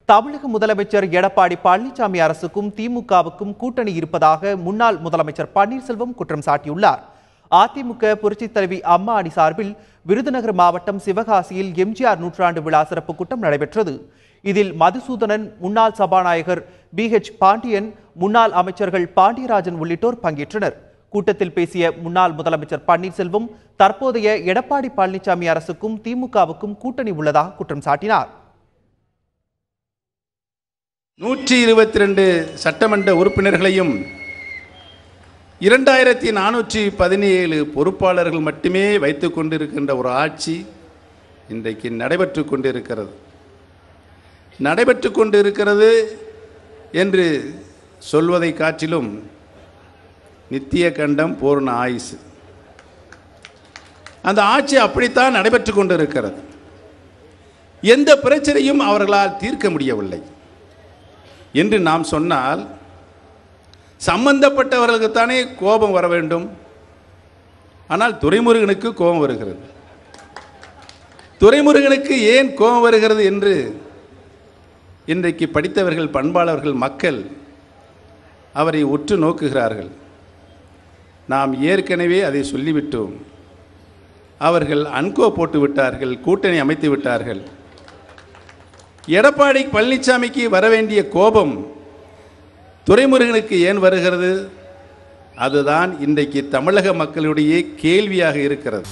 தமிழக முதலமைச்சர் எடப்பாடி பழனிசாமி அரசுக்கும் திமுகவுக்கும் கூட்டணி இருப்பதாக முன்னாள் முதலமைச்சர் பன்னீர்செல்வம் குற்றம் சாட்டியுள்ளார். அதிமுக புரட்சித் தலைவி அம்மா அணி சார்பில் விருதுநகர் மாவட்டம் சிவகாசியில் எம்ஜிஆர் நூற்றாண்டு விழா சிறப்பு கூட்டம் நடைபெற்றது. இதில் மதுசூதனன், முன்னாள் சபாநாயகர் BH பாண்டியன், முன்னாள் அமைச்சர்கள் பாண்டியராஜன் உள்ளிட்டோர் பங்கேற்றனர். கூட்டத்தில் பேசிய முன்னாள் முதலமைச்சர் பன்னீர்செல்வம் தற்போதைய எடப்பாடி பழனிசாமி அரசுக்கும் திமுகவுக்கும் கூட்டணி உள்ளதாக குற்றம் சாட்டினார். 122 சட்டமன்ற உறுப்பினர்களையும் 2417 பொறுப்பாளர்கள் மட்டுமே வைத்துக் கொண்டிருக்கின்ற ஒரு ஆட்சி இன்றைக்கு நடைபெற்றுக் கொண்டிருக்கிறது என்று சொல்வதை காட்டிலும் நித்திய கண்டம் பூர்ண ஆயுசு. அந்த ஆட்சி அப்படித்தான் நடைபெற்றுக் கொண்டிருக்கிறது. எந்த பிரச்சனையும் அவர்களால் தீர்க்க முடியவில்லை என்று நாம் சொன்னால் சம்பந்தப்பட்டவர்களுக்குத்தானே கோபம் வர வேண்டும். ஆனால் துரைமுருகனுக்கு கோபம் வருகிறது. துரைமுருகனுக்கு ஏன் கோபம் வருகிறது என்று இன்றைக்கு படித்தவர்கள், பண்பாளர்கள், மக்கள் அவரை உற்று நோக்குகிறார்கள். நாம் ஏற்கனவே அதை சொல்லிவிட்டோம். அவர்கள் அன்கோ போட்டு விட்டார்கள், கூட்டணி அமைத்து விட்டார்கள். எடப்பாடி பழனிசாமிக்கு வர வேண்டிய கோபம் துரைமுருகனுக்கு ஏன் வருகிறது? அதுதான் இன்றைக்கு தமிழக மக்களுடைய கேள்வியாக இருக்கிறது.